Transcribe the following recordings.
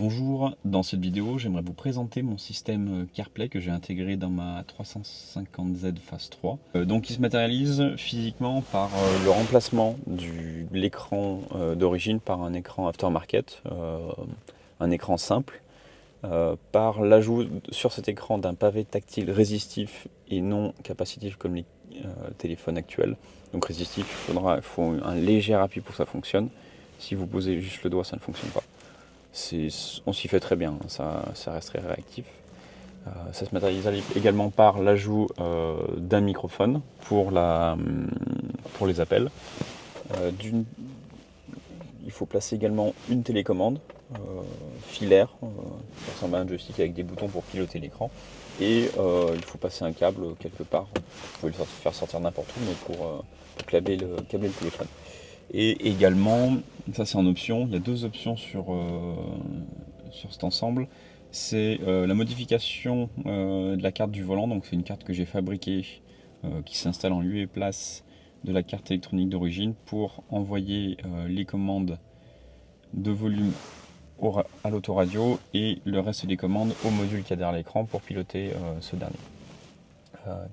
Bonjour, dans cette vidéo j'aimerais vous présenter mon système CarPlay que j'ai intégré dans ma 350Z Phase 3. Donc il se matérialise physiquement par le remplacement de l'écran d'origine par un écran aftermarket, un écran simple, par l'ajout sur cet écran d'un pavé tactile résistif et non capacitif comme les téléphones actuels. Donc résistif, il faut un léger appui pour que ça fonctionne. Si vous posez juste le doigt, ça ne fonctionne pas. On s'y fait très bien, ça reste très réactif. Ça se matérialise également par l'ajout d'un microphone pour les appels. Il faut placer également une télécommande filaire, qui ressemble à un joystick avec des boutons pour piloter l'écran. Et il faut passer un câble quelque part. Vous pouvez le faire sortir n'importe où, mais pour câbler le téléphone. Et également, ça c'est en option, il y a deux options sur cet ensemble. C'est la modification de la carte du volant, donc c'est une carte que j'ai fabriquée qui s'installe en lieu et place de la carte électronique d'origine pour envoyer les commandes de volume à l'autoradio et le reste des commandes au module qui a derrière l'écran pour piloter ce dernier.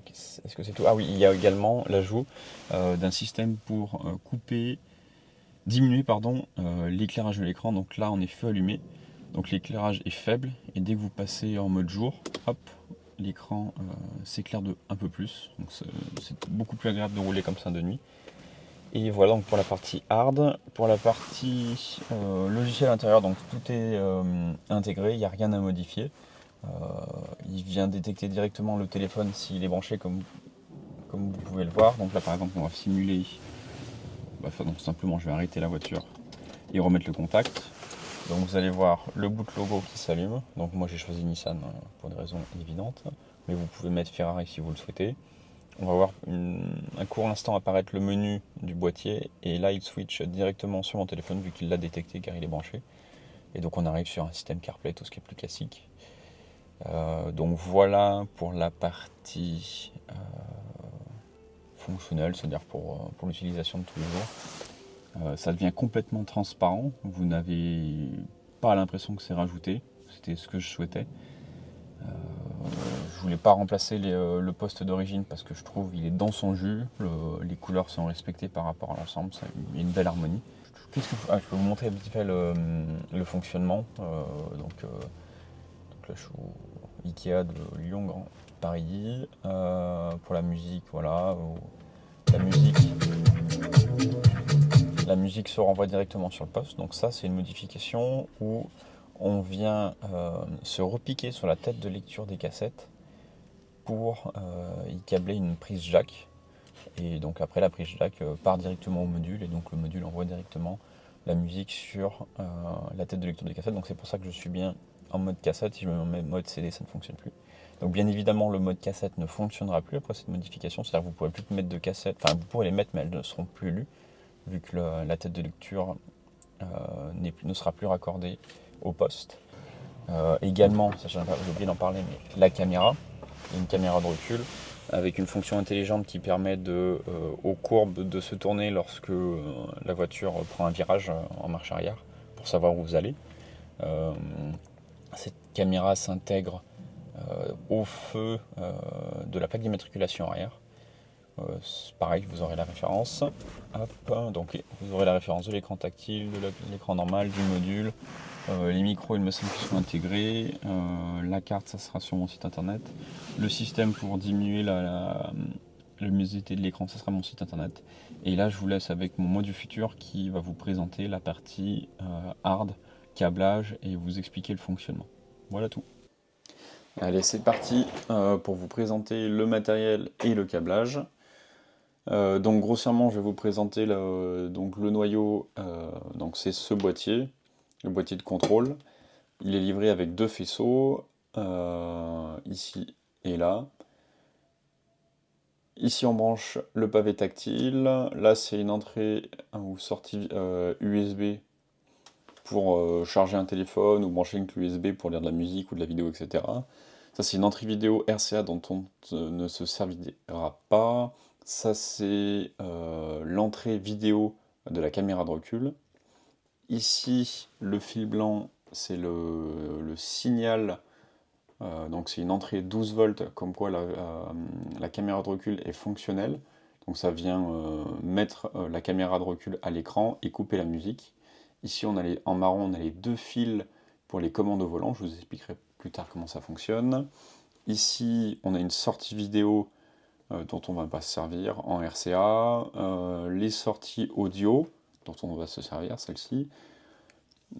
Est-ce que c'est tout? Ah oui, il y a également l'ajout d'un système pour diminuer l'éclairage de l'écran. Donc là on est feu allumé, donc l'éclairage est faible et dès que vous passez en mode jour, hop, l'écran s'éclaire un peu plus. Donc c'est beaucoup plus agréable de rouler comme ça de nuit. Et voilà donc pour la partie hard. Pour la partie logiciel intérieur, donc tout est intégré, il n'y a rien à modifier. Il vient détecter directement le téléphone s'il est branché comme vous pouvez le voir. Donc là par exemple on va simuler, donc simplement je vais arrêter la voiture et remettre le contact. Donc vous allez voir le boot logo qui s'allume. Donc moi j'ai choisi Nissan pour des raisons évidentes, mais vous pouvez mettre Ferrari si vous le souhaitez. On va voir un court instant apparaître le menu du boîtier et là il switch directement sur mon téléphone vu qu'il l'a détecté car il est branché. Et donc on arrive sur un système CarPlay, tout ce qui est plus classique. Donc voilà pour la partie fonctionnelle, c'est-à-dire pour l'utilisation de tous les jours. Ça devient complètement transparent, vous n'avez pas l'impression que c'est rajouté, c'était ce que je souhaitais. Je voulais pas remplacer le poste d'origine parce que je trouve il est dans son jus, les couleurs sont respectées par rapport à l'ensemble, il y a une belle harmonie. Je peux vous montrer un petit peu le fonctionnement. Donc là je suis au Ikea de Lyon Grand Paris. Pour la musique, voilà. La musique, la musique se renvoie directement sur le poste. Donc ça c'est une modification où on vient se repiquer sur la tête de lecture des cassettes pour y câbler une prise jack. Et donc après la prise jack part directement au module et donc le module envoie directement la musique sur la tête de lecture des cassettes. Donc c'est pour ça que je suis bien en mode cassette. Si je me mets en mode CD, ça ne fonctionne plus. Donc bien évidemment le mode cassette ne fonctionnera plus après cette modification. C'est-à-dire que vous ne pourrez plus mettre de cassettes. Enfin vous pourrez les mettre mais elles ne seront plus lues vu que la tête de lecture ne sera plus raccordée au poste. Également, ça j'ai oublié d'en parler, mais la caméra, une caméra de recul avec une fonction intelligente qui permet aux courbes de se tourner lorsque la voiture prend un virage en marche arrière pour savoir où vous allez. Cette caméra s'intègre au feu de la plaque d'immatriculation arrière. Pareil, vous aurez la référence. Hop, donc vous aurez la référence de l'écran tactile, de l'écran normal, du module. Les micros, il me semble qu'ils sont intégrés. La carte, ça sera sur mon site internet. Le système pour diminuer la luminosité de l'écran, ça sera mon site internet. Et là, je vous laisse avec mon moi du futur qui va vous présenter la partie hard, câblage et vous expliquer le fonctionnement. Voilà tout. Allez, c'est parti pour vous présenter le matériel et le câblage. Donc grossièrement, je vais vous présenter donc le noyau. Donc c'est ce boîtier, le boîtier de contrôle. Il est livré avec deux faisceaux, ici et là. Ici on branche le pavé tactile. Là c'est une entrée ou sortie USB pour charger un téléphone ou brancher une clé USB pour lire de la musique ou de la vidéo, etc. Ça c'est une entrée vidéo RCA dont on ne se servira pas. Ça c'est l'entrée vidéo de la caméra de recul. Ici le fil blanc c'est le signal. Donc c'est une entrée 12 volts, comme quoi la caméra de recul est fonctionnelle. Donc ça vient mettre la caméra de recul à l'écran et couper la musique. Ici en marron, on a les deux fils pour les commandes au volant. Je vous expliquerai plus tard comment ça fonctionne. Ici, on a une sortie vidéo dont on ne va pas se servir en RCA. Les sorties audio dont on va se servir, celle-ci.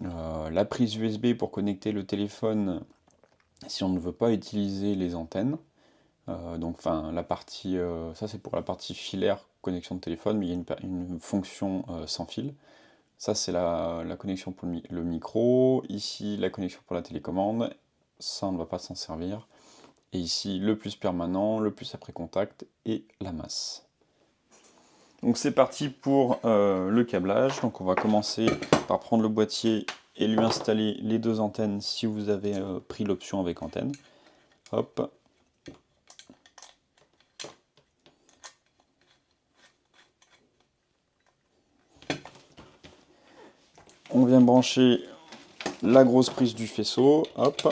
La prise USB pour connecter le téléphone si on ne veut pas utiliser les antennes. Donc, enfin, la partie, ça c'est pour la partie filaire, connexion de téléphone, mais il y a une fonction sans fil. Ça c'est la connexion pour le micro. Ici, la connexion pour la télécommande. Ça, on ne va pas s'en servir. Et ici, le plus permanent, le plus après contact et la masse. Donc c'est parti pour le câblage. Donc on va commencer par prendre le boîtier et lui installer les deux antennes si vous avez pris l'option avec antenne. Hop. On vient brancher la grosse prise du faisceau. Hop.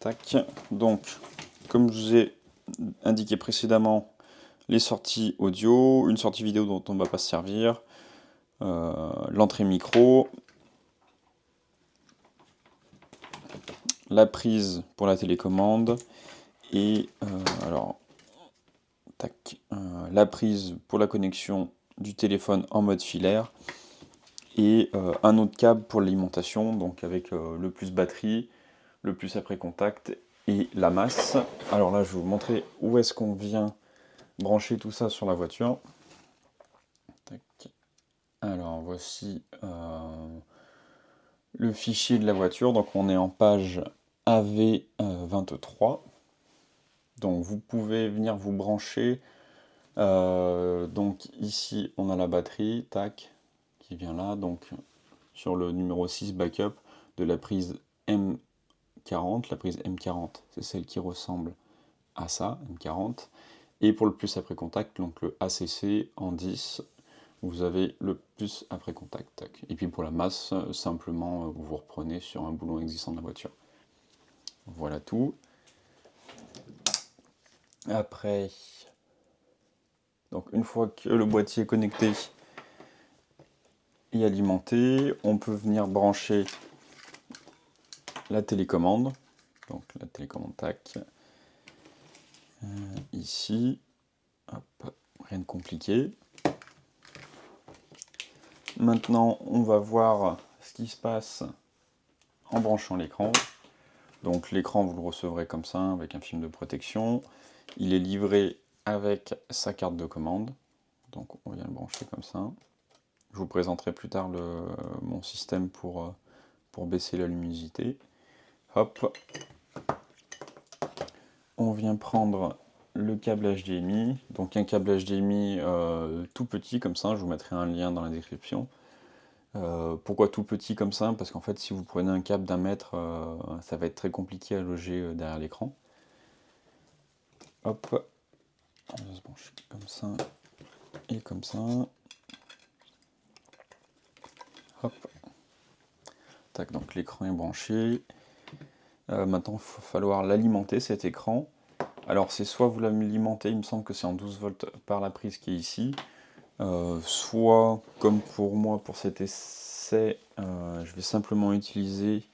Tac. Donc, comme je vous ai indiqué précédemment, les sorties audio, une sortie vidéo dont on ne va pas se servir, l'entrée micro, la prise pour la télécommande et alors tac, la prise pour la connexion du téléphone en mode filaire et un autre câble pour l'alimentation, donc avec le plus batterie, le plus après contact et la masse. Alors là, je vais vous montrer où est-ce qu'on vient brancher tout ça sur la voiture. Tac. Alors voici le fichier de la voiture, donc on est en page AV23. Donc vous pouvez venir vous brancher. Donc ici on a la batterie, tac, qui vient là, donc sur le numéro 6 backup de la prise M40. La prise M40, c'est celle qui ressemble à ça, M40. Et pour le plus après contact, donc le ACC en 10, vous avez le plus après contact. Tac. Et puis pour la masse, simplement vous reprenez sur un boulon existant de la voiture. Voilà tout. Après, donc une fois que le boîtier est connecté et alimenté, on peut venir brancher la télécommande. Donc la télécommande tac. Ici, hop, rien de compliqué. Maintenant, on va voir ce qui se passe en branchant l'écran. Donc l'écran, vous le recevrez comme ça, avec un film de protection. Il est livré avec sa carte de commande. Donc on vient le brancher comme ça. Je vous présenterai plus tard mon système pour baisser la luminosité. Hop. On vient prendre le câble HDMI. Donc un câble HDMI tout petit comme ça. Je vous mettrai un lien dans la description. Pourquoi tout petit comme ça? Parce qu'en fait, si vous prenez un câble d'1 mètre, ça va être très compliqué à loger derrière l'écran. Hop. On va se brancher comme ça et comme ça. Hop. Tac, donc l'écran est branché. Maintenant, il va falloir l'alimenter cet écran. Alors, c'est soit vous l'alimentez, il me semble que c'est en 12 volts par la prise qui est ici. Soit, comme pour moi, pour cet essai, je vais simplement utiliser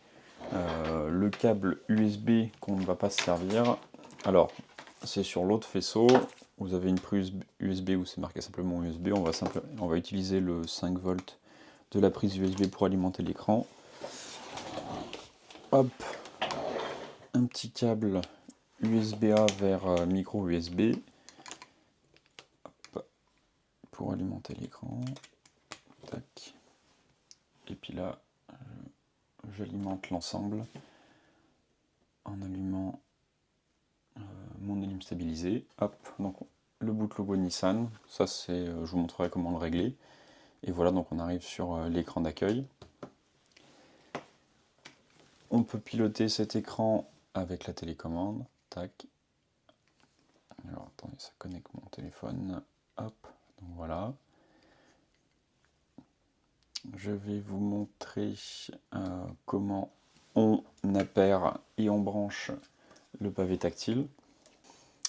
le câble USB qu'on ne va pas se servir. Alors, c'est sur l'autre faisceau. Vous avez une prise USB où c'est marqué simplement USB. On va utiliser le 5 volts de la prise USB pour alimenter l'écran. Hop, un petit câble USB-A vers micro USB pour alimenter l'écran. Tac. Et puis là, j'alimente l'ensemble en allumant mon allume stabilisé. Hop, donc le boot logo Nissan, ça c'est, je vous montrerai comment le régler. Et voilà, donc on arrive sur l'écran d'accueil. On peut piloter cet écran avec la télécommande. Tac. Alors attendez, ça connecte mon téléphone. Hop, donc voilà. Je vais vous montrer comment on appaire et on branche le pavé tactile.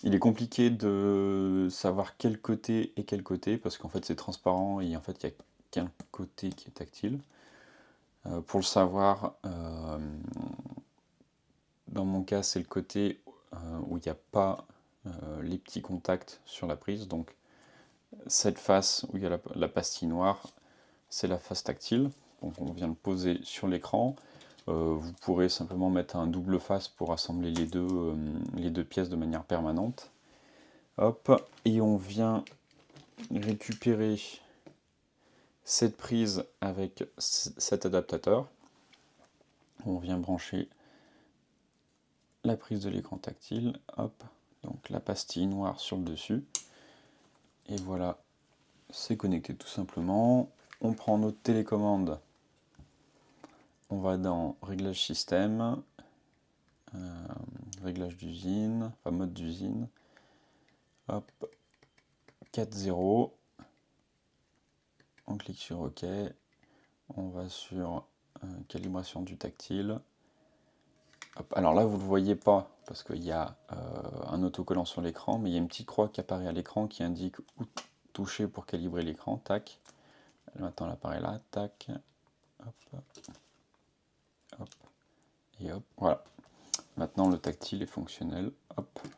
Il est compliqué de savoir quel côté est quel côté, parce qu'en fait c'est transparent et en fait il n'y a qu'un côté qui est tactile. Pour le savoir, dans mon cas c'est le côté où il n'y a pas les petits contacts sur la prise, donc cette face où il y a la pastille noire, c'est la face tactile, donc on vient le poser sur l'écran. Vous pourrez simplement mettre un double face pour assembler les deux pièces de manière permanente. Hop, et on vient récupérer cette prise avec cet adaptateur. On vient brancher la prise de l'écran tactile, hop, donc la pastille noire sur le dessus. Et voilà, c'est connecté tout simplement. On prend notre télécommande, on va dans réglage système, réglage d'usine, enfin mode d'usine, hop, 4.0, on clique sur OK, on va sur calibration du tactile. Hop, alors là vous ne le voyez pas parce qu'il y a un autocollant sur l'écran, mais il y a une petite croix qui apparaît à l'écran qui indique où toucher pour calibrer l'écran, tac. Maintenant elle apparaît là, tac, hop, hop, et hop, voilà. Maintenant le tactile est fonctionnel, hop. Vous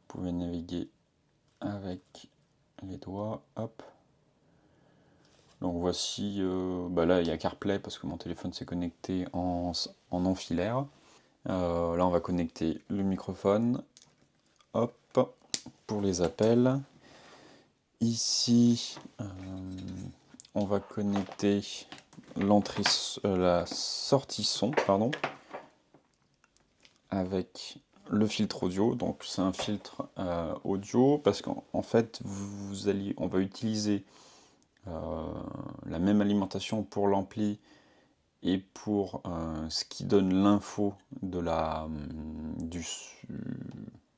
pouvez naviguer avec les doigts, hop. Donc voici, là il y a CarPlay parce que mon téléphone s'est connecté en non filaire. Là on va connecter le microphone, hop, pour les appels. Ici on va connecter la sortie son, pardon, avec le filtre audio. Donc c'est un filtre audio parce qu'en fait on va utiliser la même alimentation pour l'ampli et pour ce qui donne l'info de la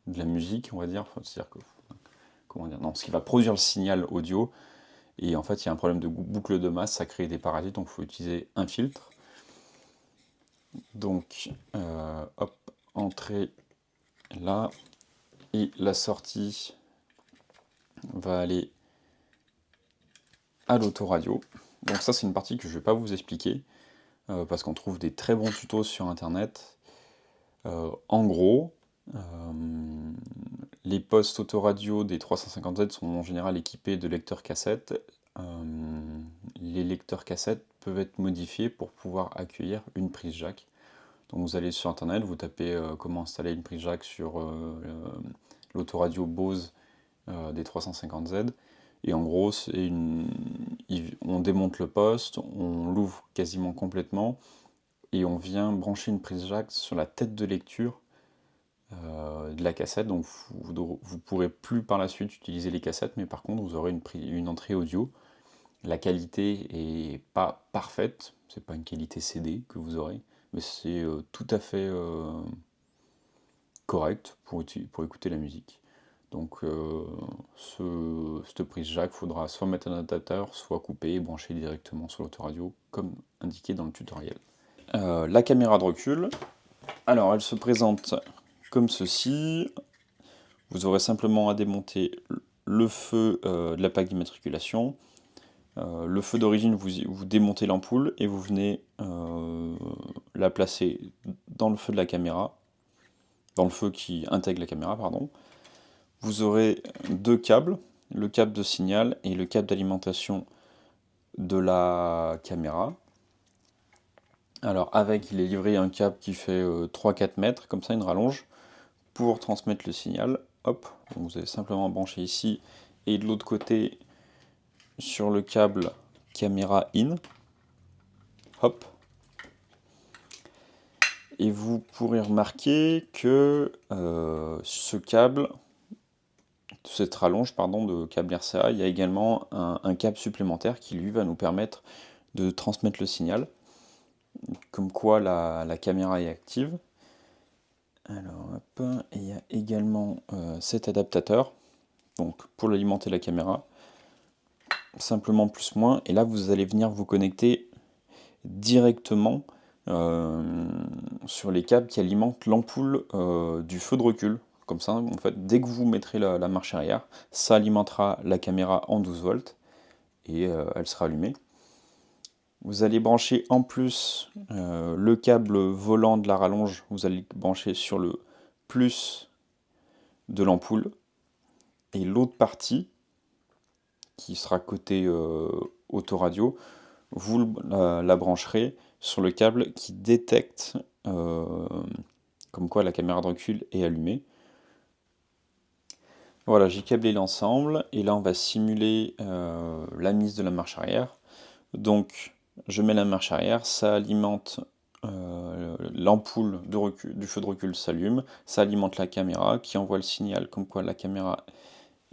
musique, on va dire, c'est-à-dire que, comment dire, non, ce qui va produire le signal audio, et en fait il y a un problème de boucle de masse, ça crée des parasites, donc il faut utiliser un filtre. Donc hop, entrée là, et la sortie va aller à l'autoradio. Donc ça c'est une partie que je ne vais pas vous expliquer, parce qu'on trouve des très bons tutos sur internet. En gros, les postes autoradio des 350Z sont en général équipés de lecteurs cassettes. Les lecteurs cassettes peuvent être modifiés pour pouvoir accueillir une prise jack. Donc vous allez sur internet, vous tapez comment installer une prise jack sur l'autoradio Bose des 350Z. Et en gros, on démonte le poste, on l'ouvre quasiment complètement, et on vient brancher une prise jack sur la tête de lecture de la cassette. Donc vous ne pourrez plus par la suite utiliser les cassettes, mais par contre vous aurez une entrée audio. La qualité est pas parfaite, c'est pas une qualité CD que vous aurez, mais c'est tout à fait correct pour écouter la musique. Donc cette prise jack, faudra soit mettre un adaptateur, soit couper et brancher directement sur l'autoradio, comme indiqué dans le tutoriel. La caméra de recul, alors elle se présente comme ceci. Vous aurez simplement à démonter le feu de la plaque d'immatriculation. Le feu d'origine, vous démontez l'ampoule et vous venez la placer dans le feu de la caméra, dans le feu qui intègre la caméra, pardon. Vous aurez deux câbles, le câble de signal et le câble d'alimentation de la caméra. Alors avec, il est livré un câble qui fait 3-4 mètres, comme ça, une rallonge, pour transmettre le signal. Hop, donc vous allez simplement brancher ici, et de l'autre côté, sur le câble caméra in. Hop. Et vous pourrez remarquer que ce câble, cette rallonge pardon, de câble RCA, il y a également un câble supplémentaire qui lui va nous permettre de transmettre le signal, comme quoi la caméra est active. Alors hop, et il y a également cet adaptateur, donc pour alimenter la caméra, simplement plus moins, et là vous allez venir vous connecter directement sur les câbles qui alimentent l'ampoule du feu de recul. Comme ça, en fait, dès que vous mettrez la marche arrière, ça alimentera la caméra en 12 volts et elle sera allumée. Vous allez brancher en plus le câble volant de la rallonge, vous allez brancher sur le plus de l'ampoule, et l'autre partie, qui sera côté autoradio, vous la brancherez sur le câble qui détecte comme quoi la caméra de recul est allumée. Voilà, j'ai câblé l'ensemble, et là on va simuler la mise de la marche arrière. Donc je mets la marche arrière, ça alimente l'ampoule du feu de recul s'allume, ça alimente la caméra qui envoie le signal comme quoi la caméra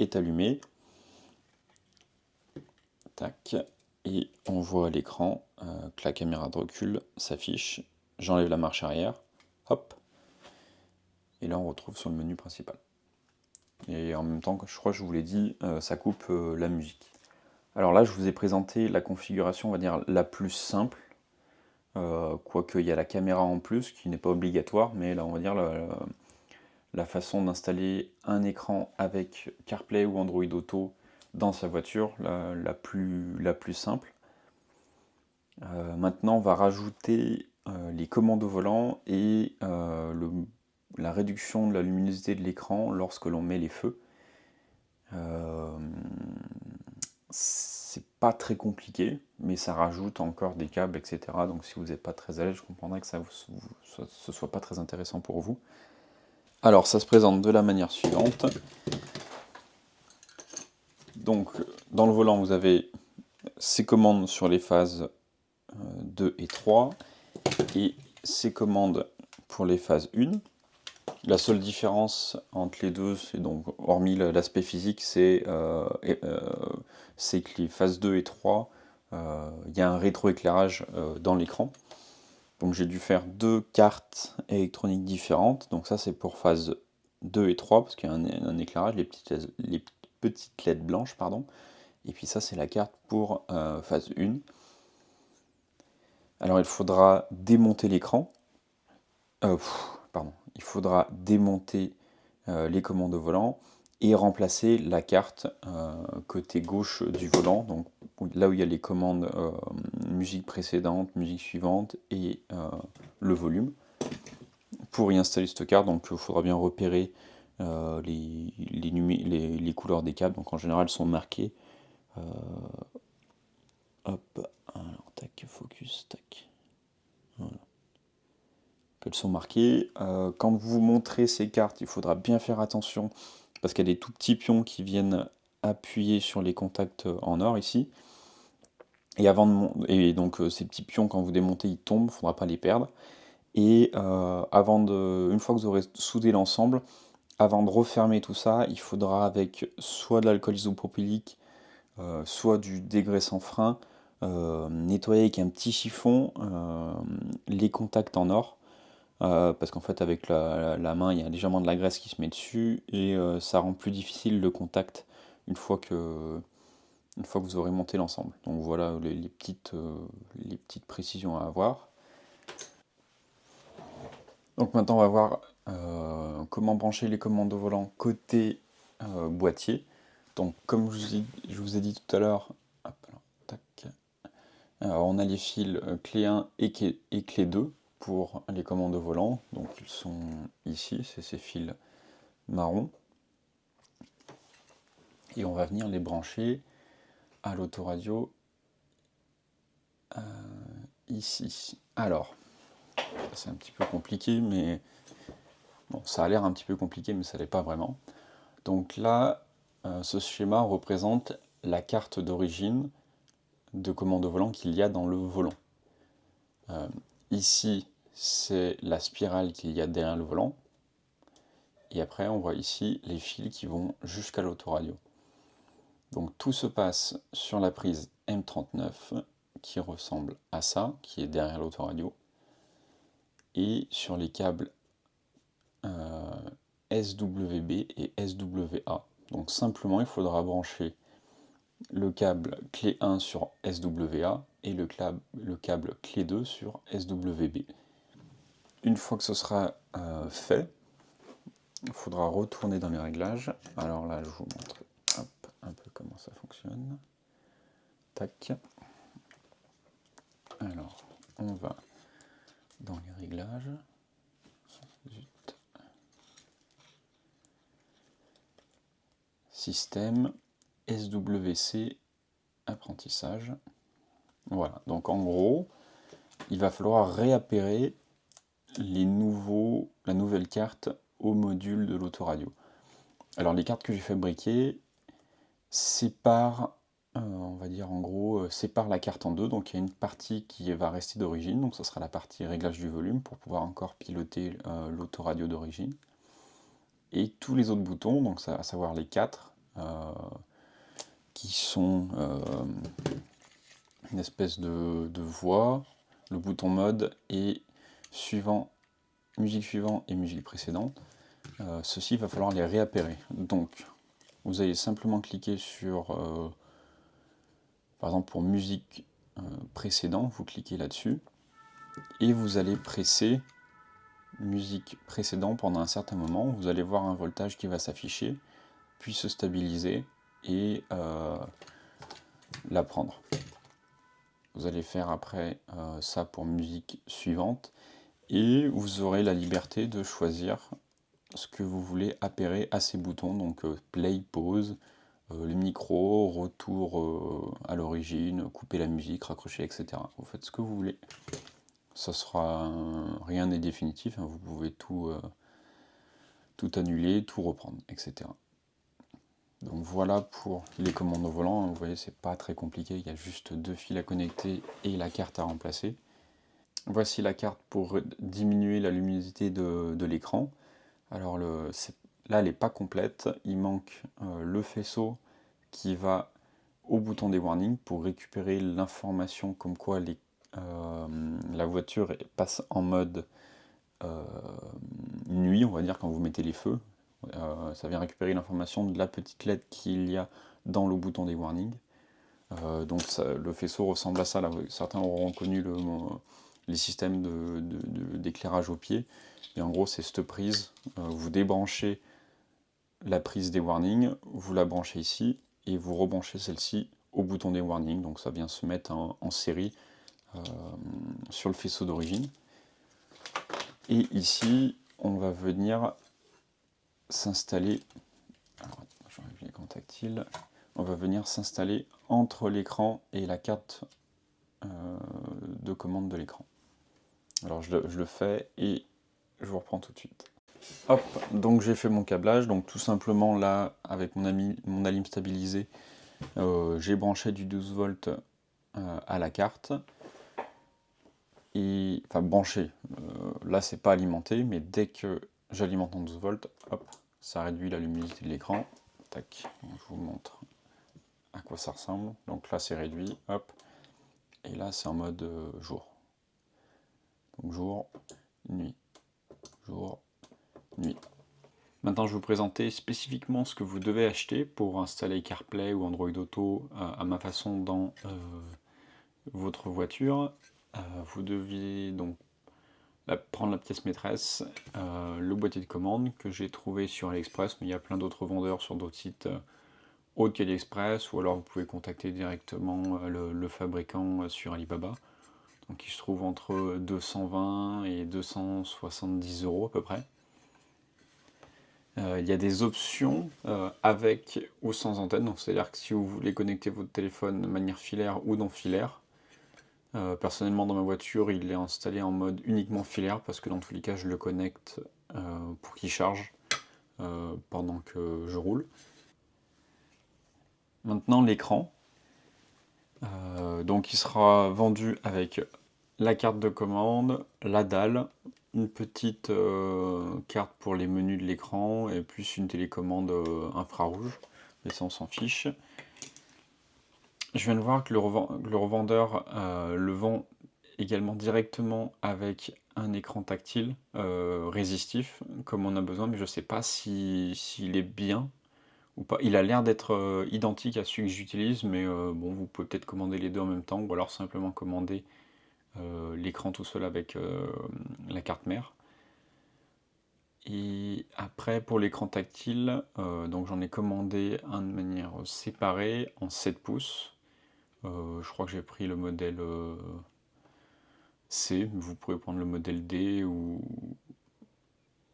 est allumée. Tac, et on voit à l'écran que la caméra de recul s'affiche. J'enlève la marche arrière, hop, et là on retrouve sur le menu principal. Et en même temps, je crois que je vous l'ai dit, ça coupe la musique. Alors là, je vous ai présenté la configuration, on va dire, la plus simple. Quoique il y a la caméra en plus, qui n'est pas obligatoire, mais là, on va dire, la façon d'installer un écran avec CarPlay ou Android Auto dans sa voiture, la plus simple. Maintenant, on va rajouter les commandes au volant et la réduction de la luminosité de l'écran lorsque l'on met les feux. C'est pas très compliqué, mais ça rajoute encore des câbles, etc. Donc si vous n'êtes pas très à l'aise, je comprendrais que ce soit pas très intéressant pour vous. Alors ça se présente de la manière suivante. Donc dans le volant, vous avez ces commandes sur les phases 2 et 3, et ces commandes pour les phases 1. La seule différence entre les deux, c'est donc, hormis l'aspect physique, c'est que les phases 2 et 3, il y a un rétroéclairage dans l'écran. Donc j'ai dû faire deux cartes électroniques différentes. Donc ça c'est pour phase 2 et 3, parce qu'il y a un éclairage, les petites LED blanches, pardon. Et puis ça c'est la carte pour phase 1. Alors il faudra démonter l'écran. Il faudra démonter les commandes au volant et remplacer la carte côté gauche du volant, donc là où il y a les commandes musique précédente, musique suivante et le volume. Pour y installer cette carte, donc il faudra bien repérer les couleurs des câbles, donc en général elles sont marquées. Hop, alors tac, focus, tac. Voilà. Qu'elles sont marquées. Quand vous montrez ces cartes, il faudra bien faire attention parce qu'il y a des tout petits pions qui viennent appuyer sur les contacts en or ici. Et, donc ces petits pions, quand vous démontez, ils tombent, il ne faudra pas les perdre. Et une fois que vous aurez soudé l'ensemble, avant de refermer tout ça, il faudra avec soit de l'alcool isopropylique, soit du dégraissant frein, nettoyer avec un petit chiffon les contacts en or. Parce qu'en fait avec la main il y a légèrement de la graisse qui se met dessus et ça rend plus difficile le contact une fois que vous aurez monté l'ensemble. Donc voilà les petites précisions à avoir. Donc maintenant on va voir comment brancher les commandes au volant côté boîtier. Donc comme je vous ai dit tout à l'heure, on a les fils clé 1 et clé 2 pour les commandes au volant. Donc ils sont ici, c'est ces fils marron. Et on va venir les brancher à l'autoradio ici. Alors, c'est un petit peu compliqué, mais bon, ça a l'air un petit peu compliqué, mais ça l'est pas vraiment. Donc là, ce schéma représente la carte d'origine de commande au volant qu'il y a dans le volant. Ici, c'est la spirale qu'il y a derrière le volant. Et après, on voit ici les fils qui vont jusqu'à l'autoradio. Donc tout se passe sur la prise M39 qui ressemble à ça, qui est derrière l'autoradio, et sur les câbles SWB et SWA. Donc simplement, il faudra brancher le câble clé 1 sur SWA et le câble clé 2 sur SWB. Une fois que ce sera fait, il faudra retourner dans les réglages. Alors là, je vous montre un peu comment ça fonctionne. Tac. Alors, on va dans les réglages. Zut. Système, SWC, apprentissage. Voilà, donc en gros, il va falloir réappairer la nouvelle carte au module de l'autoradio. Alors les cartes que j'ai fabriquées séparent, on va dire en gros, séparent la carte en deux. Donc il y a une partie qui va rester d'origine, donc ce sera la partie réglage du volume pour pouvoir encore piloter l'autoradio d'origine. Et tous les autres boutons, donc à savoir les 4, qui sont une espèce de voix, le bouton mode et suivant, musique suivante et musique précédente. Ceci, il va falloir les réappairer. Donc, vous allez simplement cliquer sur, par exemple pour musique précédente, vous cliquez là-dessus, et vous allez presser musique précédente pendant un certain moment. Vous allez voir un voltage qui va s'afficher, puis se stabiliser et la prendre. Vous allez faire après ça pour musique suivante, et vous aurez la liberté de choisir ce que vous voulez appairer à ces boutons, donc play, pause, le micro, retour à l'origine, couper la musique, raccrocher, etc. Vous faites ce que vous voulez. Ça sera rien n'est définitif, hein, vous pouvez tout annuler, tout reprendre, etc. Donc voilà pour les commandes au volant. Vous voyez, c'est pas très compliqué, il y a juste 2 fils à connecter et la carte à remplacer. Voici la carte pour diminuer la luminosité de l'écran. Alors là, elle n'est pas complète, il manque le faisceau qui va au bouton des warnings pour récupérer l'information comme quoi la voiture passe en mode nuit, on va dire, quand vous mettez les feux. Ça vient récupérer l'information de la petite LED qu'il y a dans le bouton des warnings. Donc le faisceau ressemble à ça. Là, certains auront connu les systèmes d'éclairage au pied. Et en gros, c'est cette prise. Vous débranchez la prise des warnings, vous la branchez ici, et vous rebranchez celle-ci au bouton des warnings. Donc ça vient se mettre en série sur le faisceau d'origine. Et ici, on va venir s'installer. Alors, j'enlève l'écran tactile. On va venir s'installer entre l'écran et la carte de commande de l'écran. Alors je le fais et je vous reprends tout de suite. Hop, donc j'ai fait mon câblage, donc tout simplement là, avec mon alim stabilisé, j'ai branché du 12 volts à la carte. Et, enfin branché, là c'est pas alimenté, mais dès que j'alimente en 12 volts, hop, ça réduit la luminosité de l'écran. Tac, je vous montre à quoi ça ressemble. Donc là c'est réduit, hop, et là c'est en mode jour. Donc jour, nuit, jour, nuit. Maintenant, je vais vous présenter spécifiquement ce que vous devez acheter pour installer CarPlay ou Android Auto à ma façon dans votre voiture. Vous deviez donc prendre la pièce maîtresse, le boîtier de commande que j'ai trouvé sur AliExpress, mais il y a plein d'autres vendeurs sur d'autres sites autres qu'AliExpress, ou alors vous pouvez contacter directement le fabricant sur Alibaba. Donc il se trouve entre 220 et 270 € à peu près. Il y a des options avec ou sans antenne, c'est-à-dire que si vous voulez connecter votre téléphone de manière filaire ou non filaire, personnellement dans ma voiture il est installé en mode uniquement filaire parce que dans tous les cas je le connecte pour qu'il charge pendant que je roule. Maintenant l'écran, donc il sera vendu avec la carte de commande, la dalle, une petite carte pour les menus de l'écran et plus une télécommande infrarouge, mais ça on s'en fiche. Je viens de voir que le revendeur le vend également directement avec un écran tactile résistif comme on a besoin, mais je ne sais pas s'il est bien ou pas. Il a l'air d'être identique à celui que j'utilise, mais bon, vous pouvez peut-être commander les deux en même temps, ou alors simplement commander l'écran tout seul avec la carte mère. Et après, pour l'écran tactile, donc j'en ai commandé un de manière séparée en 7 pouces. Je crois que j'ai pris le modèle C, vous pourrez prendre le modèle D, ou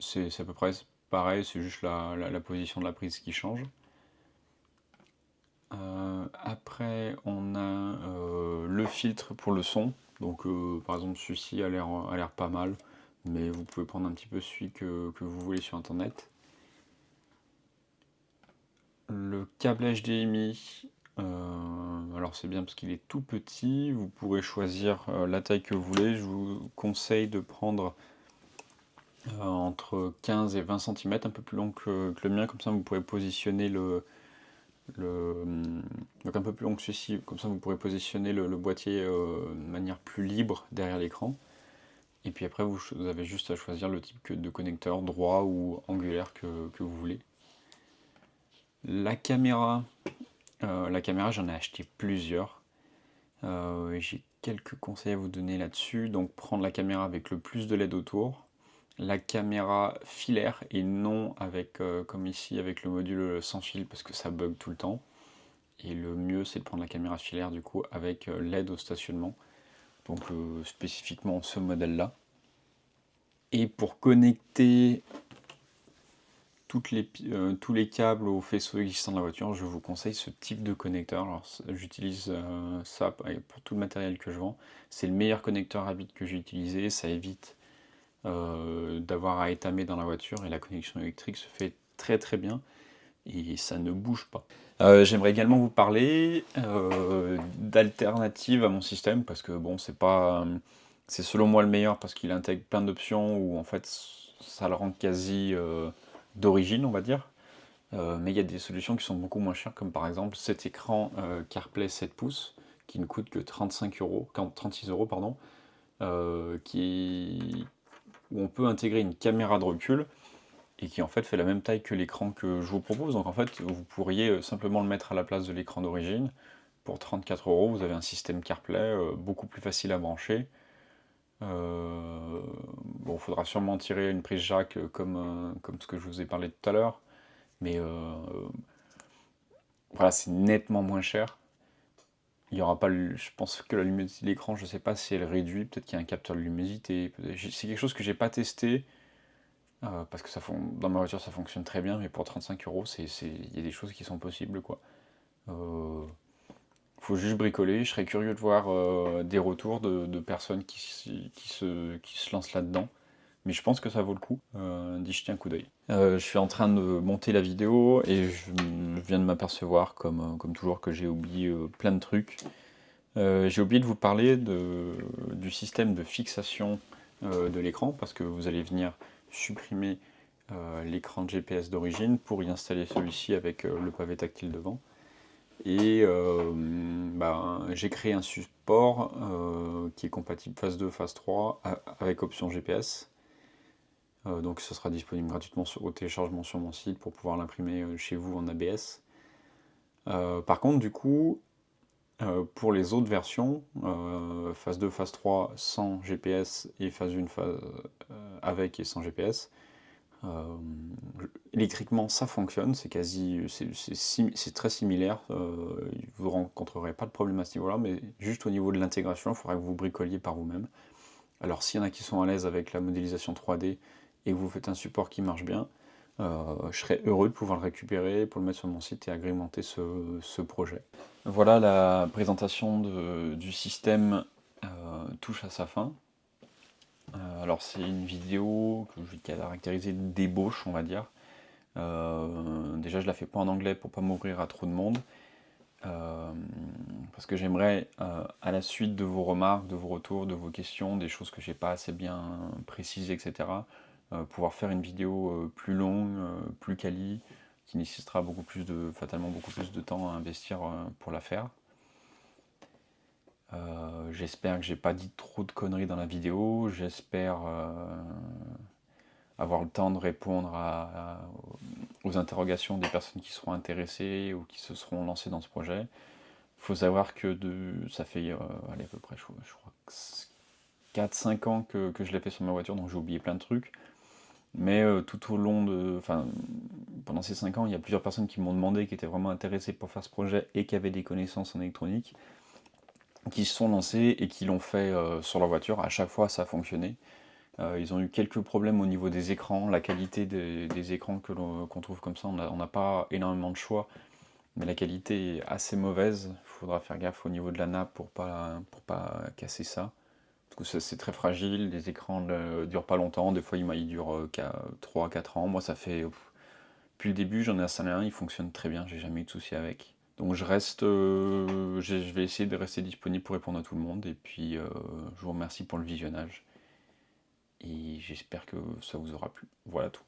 c'est à peu près pareil, c'est juste la position de la prise qui change. Après, on a le filtre pour le son. Donc, par exemple, celui-ci a l'air pas mal, mais vous pouvez prendre un petit peu celui que vous voulez sur internet. Le câble HDMI, alors c'est bien parce qu'il est tout petit, vous pourrez choisir la taille que vous voulez. Je vous conseille de prendre entre 15 et 20 cm, un peu plus long que le mien, comme ça vous pourrez positionner donc un peu plus long que ceci, comme ça vous pourrez positionner le boîtier de manière plus libre derrière l'écran. Et puis après, vous avez juste à choisir le type de connecteur, droit ou angulaire que vous voulez. La caméra, j'en ai acheté plusieurs. J'ai quelques conseils à vous donner là-dessus. Donc prendre la caméra avec le plus de LED autour. La caméra filaire et non avec, comme ici, avec le module sans fil parce que ça bug tout le temps. Et le mieux, c'est de prendre la caméra filaire du coup avec LED au stationnement. Donc spécifiquement ce modèle-là. Et pour connecter tous les câbles au faisceau existant de la voiture, je vous conseille ce type de connecteur. Alors j'utilise ça pour tout le matériel que je vends. C'est le meilleur connecteur à bits que j'ai utilisé. Ça évite d'avoir à étamer dans la voiture et la connexion électrique se fait très très bien et ça ne bouge pas. J'aimerais également vous parler d'alternatives à mon système parce que bon, c'est selon moi le meilleur parce qu'il intègre plein d'options où en fait ça le rend quasi d'origine, on va dire. Mais il y a des solutions qui sont beaucoup moins chères, comme par exemple cet écran CarPlay 7 pouces qui ne coûte que 36 euros, pardon, où on peut intégrer une caméra de recul et qui en fait la même taille que l'écran que je vous propose. Donc en fait, vous pourriez simplement le mettre à la place de l'écran d'origine. Pour 34 euros, vous avez un système CarPlay beaucoup plus facile à brancher. Bon, il faudra sûrement tirer une prise jack comme ce que je vous ai parlé tout à l'heure. Mais voilà, c'est nettement moins cher. Il y aura pas, je pense que la luminosité de l'écran, je sais pas si elle réduit, peut-être qu'il y a un capteur de luminosité. C'est quelque chose que j'ai pas testé, parce que dans ma voiture ça fonctionne très bien, mais pour 35 euros, il y a des choses qui sont possibles, quoi. Faut juste bricoler. Je serais curieux de voir des retours de personnes qui se lancent là-dedans. Mais je pense que ça vaut le coup d'y jeter un coup d'œil. Je suis en train de monter la vidéo et je viens de m'apercevoir, comme toujours, que j'ai oublié plein de trucs. J'ai oublié de vous parler du système de fixation de l'écran, parce que vous allez venir supprimer l'écran de GPS d'origine pour y installer celui-ci avec le pavé tactile devant. Et j'ai créé un support qui est compatible phase 2, phase 3 avec option GPS. Donc ce sera disponible gratuitement au téléchargement sur mon site pour pouvoir l'imprimer chez vous en ABS. Par contre, du coup, pour les autres versions, phase 2, phase 3 sans GPS et phase 1 avec et sans GPS, électriquement ça fonctionne, c'est très similaire, vous ne rencontrerez pas de problème à ce niveau-là, mais juste au niveau de l'intégration, il faudra que vous bricoliez par vous-même. Alors s'il y en a qui sont à l'aise avec la modélisation 3D et que vous faites un support qui marche bien, je serais heureux de pouvoir le récupérer pour le mettre sur mon site et agrémenter ce projet. Voilà, la présentation du système touche à sa fin. Alors c'est une vidéo que je vais caractériser d'ébauche, on va dire. Déjà je la fais pas en anglais pour pas m'ouvrir à trop de monde. Parce que j'aimerais, à la suite de vos remarques, de vos retours, de vos questions, des choses que j'ai pas assez bien précisées, etc., pouvoir faire une vidéo plus longue, plus quali, qui nécessitera fatalement beaucoup plus de temps à investir pour la faire. J'espère que j'ai pas dit trop de conneries dans la vidéo, j'espère avoir le temps de répondre aux aux interrogations des personnes qui seront intéressées ou qui se seront lancées dans ce projet. Il faut savoir que ça fait allez, à peu près, je crois, 4-5 ans que je l'ai fait sur ma voiture, donc j'ai oublié plein de trucs. Mais tout au long enfin, pendant ces 5 ans, il y a plusieurs personnes qui m'ont demandé, qui étaient vraiment intéressées pour faire ce projet et qui avaient des connaissances en électronique, qui se sont lancés et qui l'ont fait sur leur voiture. À chaque fois, ça a fonctionné. Ils ont eu quelques problèmes au niveau des écrans, la qualité des écrans qu'on trouve comme ça, on n'a pas énormément de choix, mais la qualité est assez mauvaise. Il faudra faire gaffe au niveau de la nappe pour pas casser ça. Parce que c'est très fragile, les écrans ne durent pas longtemps, des fois ils durent 3-4 ans. Moi ça fait, depuis le début j'en ai installé un, il fonctionne très bien, j'ai jamais eu de soucis avec. Donc je vais essayer de rester disponible pour répondre à tout le monde, et puis je vous remercie pour le visionnage, et j'espère que ça vous aura plu. Voilà tout.